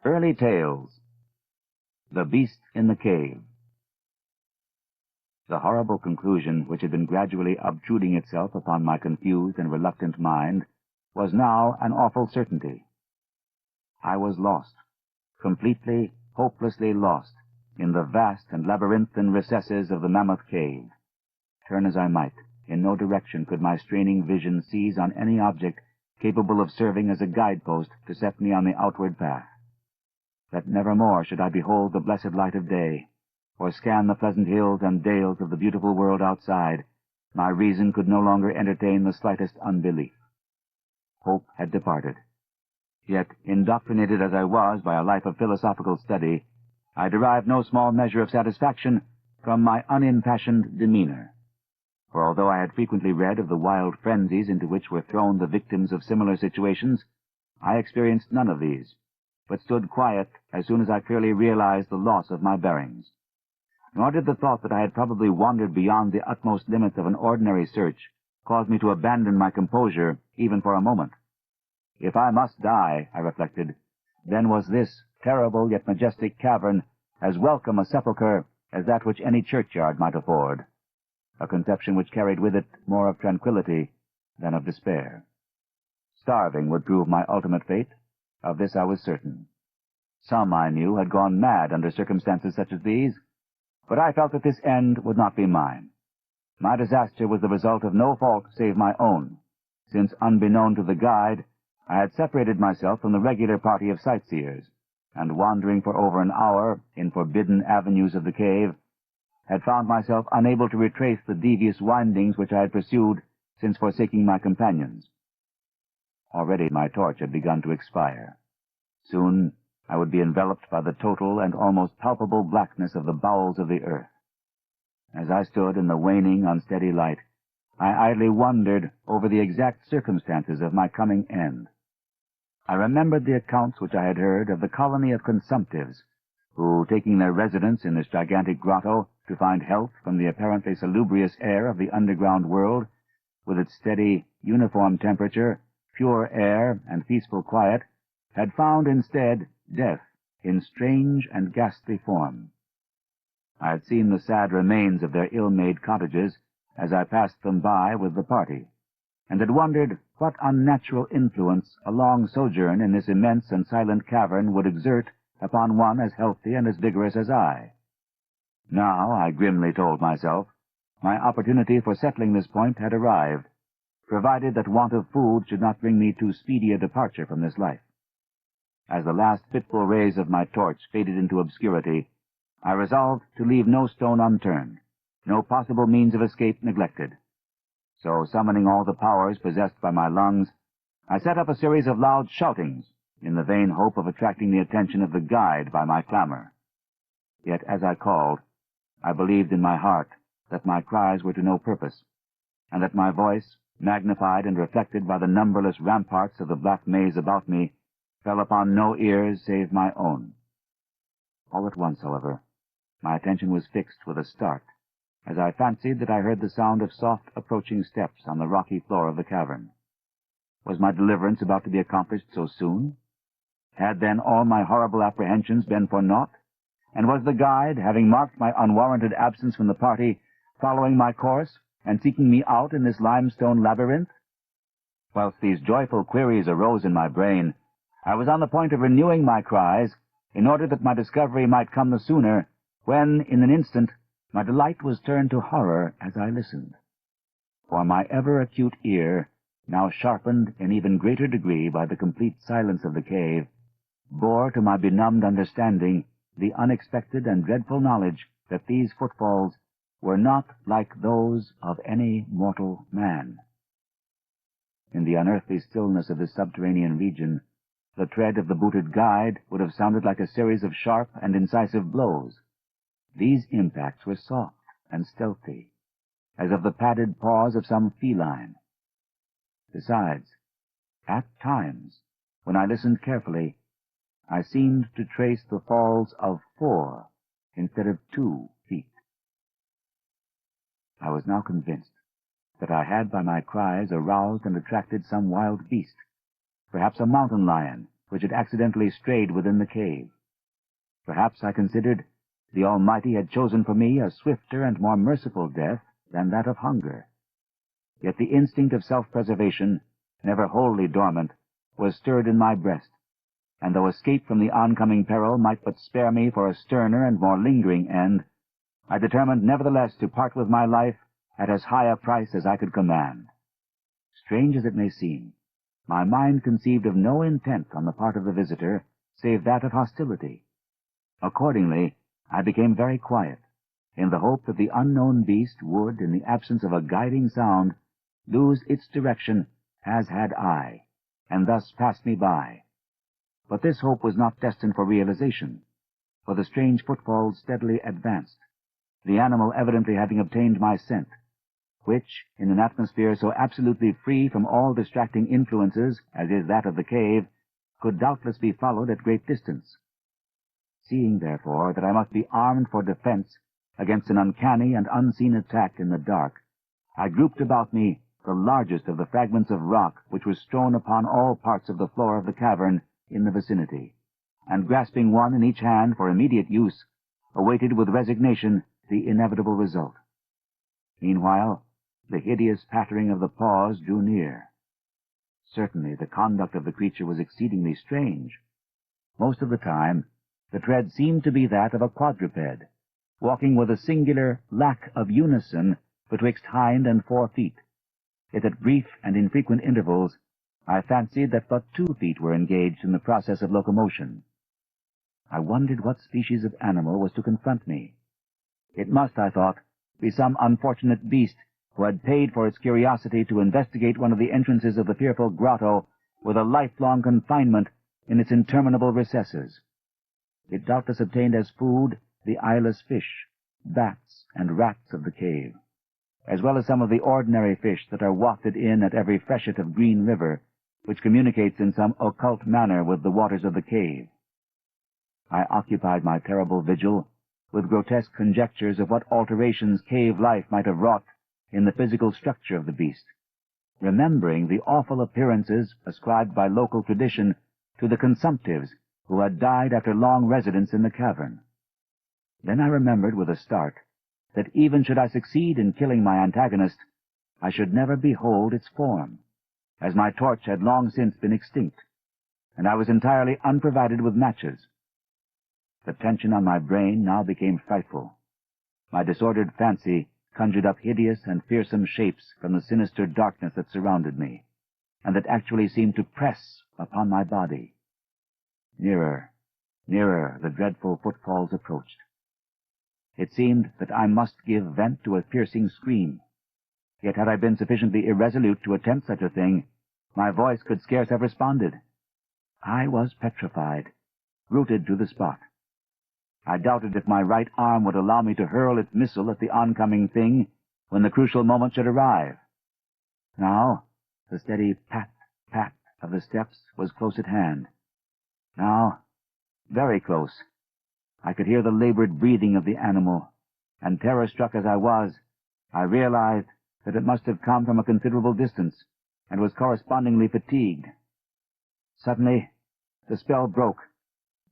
Early Tales. The Beast in the Cave. The horrible conclusion which had been gradually obtruding itself upon my confused and reluctant mind was now an awful certainty. I was lost, completely, hopelessly lost, in the vast and labyrinthine recesses of the Mammoth Cave. Turn as I might, in no direction could my straining vision seize on any object capable of serving as a guidepost to set me on the outward path. That never more should I behold the blessed light of day, or scan the pleasant hills and dales of the beautiful world outside, my reason could no longer entertain the slightest unbelief. Hope had departed. Yet, indoctrinated as I was by a life of philosophical study, I derived no small measure of satisfaction from my unimpassioned demeanor. For although I had frequently read of the wild frenzies into which were thrown the victims of similar situations, I experienced none of these, but stood quiet as soon as I clearly realized the loss of my bearings. Nor did the thought that I had probably wandered beyond the utmost limits of an ordinary search cause me to abandon my composure even for a moment. If I must die, I reflected, then was this terrible yet majestic cavern as welcome a sepulchre as that which any churchyard might afford, a conception which carried with it more of tranquillity than of despair. Starving would prove my ultimate fate. Of this I was certain. Some, I knew, had gone mad under circumstances such as these, but I felt that this end would not be mine. My disaster was the result of no fault save my own, since, unbeknown to the guide, I had separated myself from the regular party of sightseers, and wandering for over an hour in forbidden avenues of the cave, had found myself unable to retrace the devious windings which I had pursued since forsaking my companions. Already my torch had begun to expire. Soon I would be enveloped by the total and almost palpable blackness of the bowels of the earth. As I stood in the waning, unsteady light, I idly wondered over the exact circumstances of my coming end. I remembered the accounts which I had heard of the colony of consumptives, who, taking their residence in this gigantic grotto to find health from the apparently salubrious air of the underground world, with its steady, uniform temperature, pure air, and peaceful quiet, had found instead death in strange and ghastly form. I had seen the sad remains of their ill-made cottages as I passed them by with the party, and had wondered what unnatural influence a long sojourn in this immense and silent cavern would exert upon one as healthy and as vigorous as I. Now, I grimly told myself, my opportunity for settling this point had arrived, provided that want of food should not bring me too speedy a departure from this life. As the last fitful rays of my torch faded into obscurity, I resolved to leave no stone unturned, no possible means of escape neglected. So, summoning all the powers possessed by my lungs, I set up a series of loud shoutings, in the vain hope of attracting the attention of the guide by my clamor. Yet as I called, I believed in my heart that my cries were to no purpose, and that my voice, magnified and reflected by the numberless ramparts of the black maze about me, fell upon no ears save my own. All at once, however, my attention was fixed with a start, as I fancied that I heard the sound of soft approaching steps on the rocky floor of the cavern. Was my deliverance about to be accomplished so soon? Had then all my horrible apprehensions been for naught? And was the guide, having marked my unwarranted absence from the party, following my course, and seeking me out in this limestone labyrinth? Whilst these joyful queries arose in my brain, I was on the point of renewing my cries, in order that my discovery might come the sooner, when, in an instant, my delight was turned to horror as I listened. For my ever-acute ear, now sharpened in even greater degree by the complete silence of the cave, bore to my benumbed understanding the unexpected and dreadful knowledge that these footfalls were not like those of any mortal man. In the unearthly stillness of this subterranean region, the tread of the booted guide would have sounded like a series of sharp and incisive blows. These impacts were soft and stealthy, as of the padded paws of some feline. Besides, at times, when I listened carefully, I seemed to trace the falls of 4 instead of 2 feet. I was now convinced that I had by my cries aroused and attracted some wild beast, perhaps a mountain lion, which had accidentally strayed within the cave. Perhaps, I considered, the Almighty had chosen for me a swifter and more merciful death than that of hunger. Yet the instinct of self-preservation, never wholly dormant, was stirred in my breast, and though escape from the oncoming peril might but spare me for a sterner and more lingering end, I determined nevertheless to part with my life at as high a price as I could command. Strange as it may seem, my mind conceived of no intent on the part of the visitor save that of hostility. Accordingly, I became very quiet, in the hope that the unknown beast would, in the absence of a guiding sound, lose its direction as had I, and thus pass me by. But this hope was not destined for realization, for the strange footfalls steadily advanced, the animal evidently having obtained my scent, which, in an atmosphere so absolutely free from all distracting influences as is that of the cave, could doubtless be followed at great distance. Seeing, therefore, that I must be armed for defense against an uncanny and unseen attack in the dark, I grouped about me the largest of the fragments of rock which was strewn upon all parts of the floor of the cavern in the vicinity, and grasping one in each hand for immediate use, awaited with resignation the inevitable result. Meanwhile, the hideous pattering of the paws drew near. Certainly the conduct of the creature was exceedingly strange. Most of the time, the tread seemed to be that of a quadruped, walking with a singular lack of unison betwixt hind and 4 feet. Yet at brief and infrequent intervals, I fancied that but 2 feet were engaged in the process of locomotion. I wondered what species of animal was to confront me. It must, I thought, be some unfortunate beast who had paid for its curiosity to investigate one of the entrances of the fearful grotto with a lifelong confinement in its interminable recesses. It doubtless obtained as food the eyeless fish, bats, and rats of the cave, as well as some of the ordinary fish that are wafted in at every freshet of Green River, which communicates in some occult manner with the waters of the cave. I occupied my terrible vigil with grotesque conjectures of what alterations cave life might have wrought in the physical structure of the beast, remembering the awful appearances ascribed by local tradition to the consumptives who had died after long residence in the cavern. Then I remembered with a start that even should I succeed in killing my antagonist, I should never behold its form, as my torch had long since been extinct, and I was entirely unprovided with matches. The tension on my brain now became frightful. My disordered fancy conjured up hideous and fearsome shapes from the sinister darkness that surrounded me, and that actually seemed to press upon my body. Nearer, nearer the dreadful footfalls approached. It seemed that I must give vent to a piercing scream. Yet had I been sufficiently irresolute to attempt such a thing, my voice could scarce have responded. I was petrified, rooted to the spot. I doubted if my right arm would allow me to hurl its missile at the oncoming thing when the crucial moment should arrive. Now, the steady pat, pat of the steps was close at hand. Now, very close. I could hear the labored breathing of the animal, and terror-struck as I was, I realized that it must have come from a considerable distance, and was correspondingly fatigued. Suddenly, the spell broke.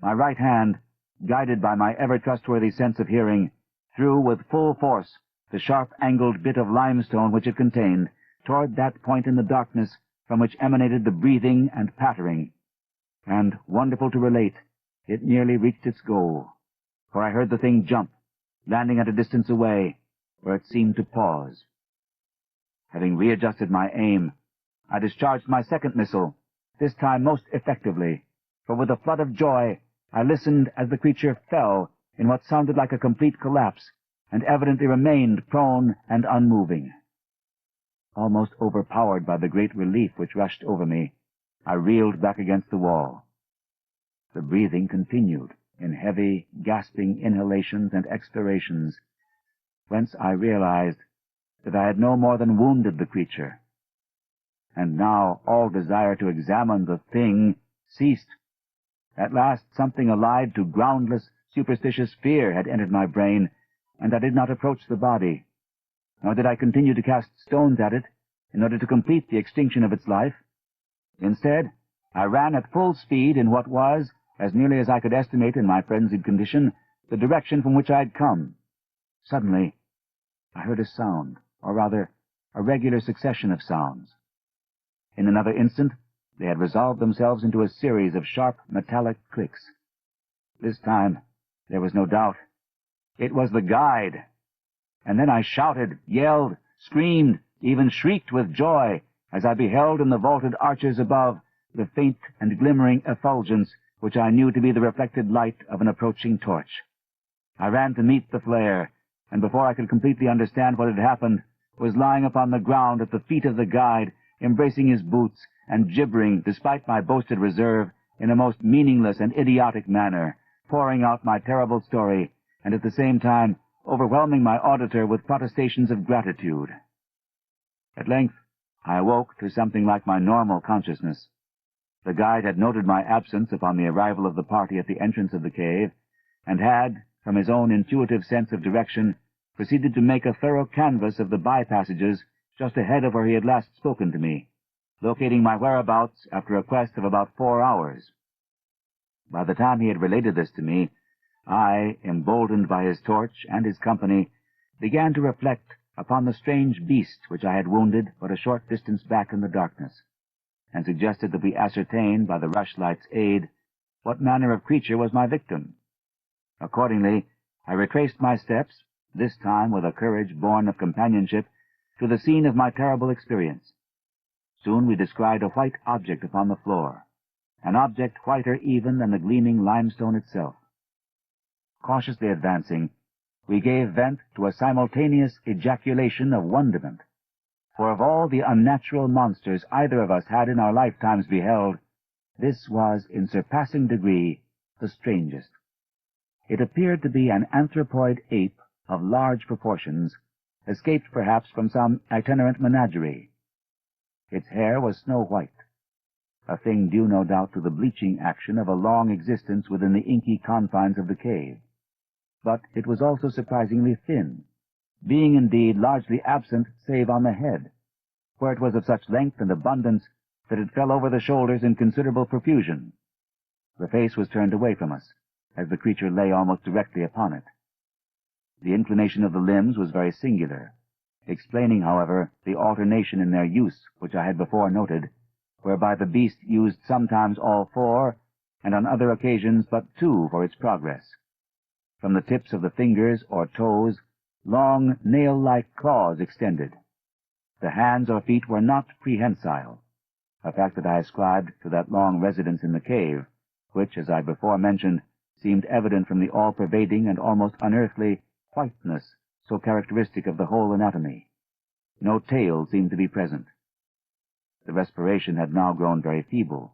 My right hand, guided by my ever-trustworthy sense of hearing, threw with full force the sharp-angled bit of limestone which it contained toward that point in the darkness from which emanated the breathing and pattering, and, wonderful to relate, it nearly reached its goal, for I heard the thing jump, landing at a distance away, where it seemed to pause. Having readjusted my aim, I discharged my second missile, this time most effectively, for with a flood of joy I listened as the creature fell in what sounded like a complete collapse, and evidently remained prone and unmoving. Almost overpowered by the great relief which rushed over me, I reeled back against the wall. The breathing continued in heavy, gasping inhalations and expirations, whence I realized that I had no more than wounded the creature. And now all desire to examine the thing ceased. At last something allied to groundless, superstitious fear had entered my brain, and I did not approach the body, nor did I continue to cast stones at it in order to complete the extinction of its life. Instead, I ran at full speed in what was, as nearly as I could estimate in my frenzied condition, the direction from which I had come. Suddenly, I heard a sound, or rather, a regular succession of sounds. In another instant, they had resolved themselves into a series of sharp metallic clicks. This time, there was no doubt. It was the guide. And then I shouted, yelled, screamed, even shrieked with joy as I beheld in the vaulted arches above the faint and glimmering effulgence which I knew to be the reflected light of an approaching torch. I ran to meet the flare, and before I could completely understand what had happened, was lying upon the ground at the feet of the guide, embracing his boots and gibbering, despite my boasted reserve, in a most meaningless and idiotic manner, pouring out my terrible story, and at the same time overwhelming my auditor with protestations of gratitude. At length, I awoke to something like my normal consciousness. The guide had noted my absence upon the arrival of the party at the entrance of the cave, and had, from his own intuitive sense of direction, proceeded to make a thorough canvass of the by-passages just ahead of where he had last spoken to me, locating my whereabouts after a quest of about 4 hours. By the time he had related this to me, I, emboldened by his torch and his company, began to reflect upon the strange beast which I had wounded but a short distance back in the darkness, and suggested that we ascertain, by the rushlight's aid, what manner of creature was my victim. Accordingly, I retraced my steps, this time with a courage born of companionship, to the scene of my terrible experience. Soon we descried a white object upon the floor, an object whiter even than the gleaming limestone itself. Cautiously advancing, we gave vent to a simultaneous ejaculation of wonderment, for of all the unnatural monsters either of us had in our lifetimes beheld, this was in surpassing degree the strangest. It appeared to be an anthropoid ape of large proportions, escaped perhaps from some itinerant menagerie. Its hair was snow-white, a thing due no doubt to the bleaching action of a long existence within the inky confines of the cave. But it was also surprisingly thin, being indeed largely absent save on the head, where it was of such length and abundance that it fell over the shoulders in considerable profusion. The face was turned away from us, as the creature lay almost directly upon it. The inclination of the limbs was very singular, explaining, however, the alternation in their use which I had before noted, whereby the beast used sometimes all 4, and on other occasions but 2 for its progress. From the tips of the fingers or toes, long nail-like claws extended. The hands or feet were not prehensile, a fact that I ascribed to that long residence in the cave, which, as I before mentioned, seemed evident from the all-pervading and almost unearthly whiteness so characteristic of the whole anatomy. No tail seemed to be present. The respiration had now grown very feeble,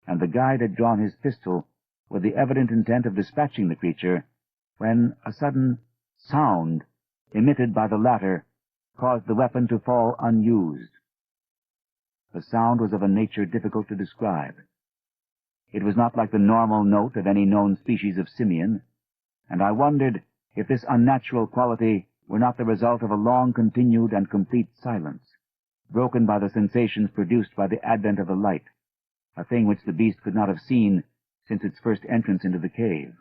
and the guide had drawn his pistol with the evident intent of dispatching the creature, when a sudden sound emitted by the latter caused the weapon to fall unused. The sound was of a nature difficult to describe. It was not like the normal note of any known species of simian, and I wondered if this unnatural quality were not the result of a long-continued and complete silence, broken by the sensations produced by the advent of the light, a thing which the beast could not have seen since its first entrance into the cave.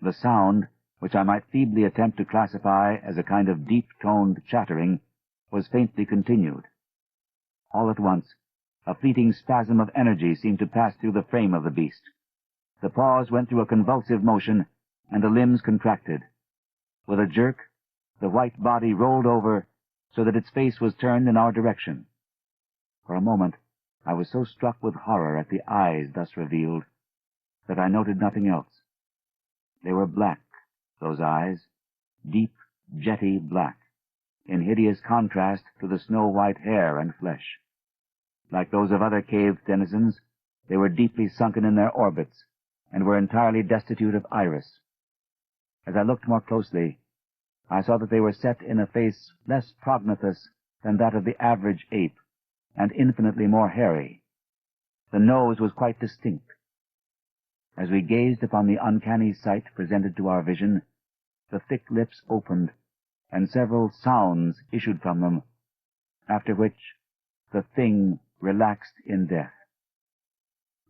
The sound, which I might feebly attempt to classify as a kind of deep-toned chattering, was faintly continued. All at once, a fleeting spasm of energy seemed to pass through the frame of the beast. The paws went through a convulsive motion, and the limbs contracted. With a jerk, the white body rolled over, so that its face was turned in our direction. For a moment, I was so struck with horror at the eyes thus revealed, that I noted nothing else. They were black, those eyes, deep, jetty black, in hideous contrast to the snow-white hair and flesh. Like those of other cave denizens, they were deeply sunken in their orbits, and were entirely destitute of iris. As I looked more closely, I saw that they were set in a face less prognathous than that of the average ape, and infinitely more hairy. The nose was quite distinct. As we gazed upon the uncanny sight presented to our vision, the thick lips opened, and several sounds issued from them, after which the thing relaxed in death.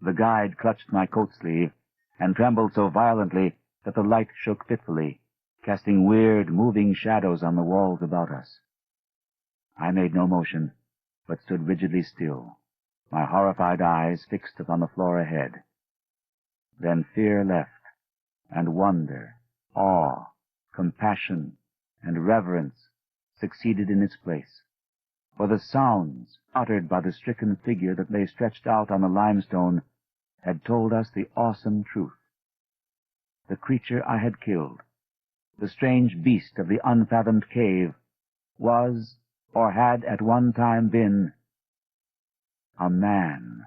The guide clutched my coat sleeve and trembled so violently that the light shook fitfully, casting weird, moving shadows on the walls about us. I made no motion, but stood rigidly still, my horrified eyes fixed upon the floor ahead. Then fear left, and wonder, awe, compassion, and reverence succeeded in its place, for the sounds uttered by the stricken figure that lay stretched out on the limestone had told us the awesome truth. The creature I had killed, the strange beast of the unfathomed cave, was, or had at one time been, a man.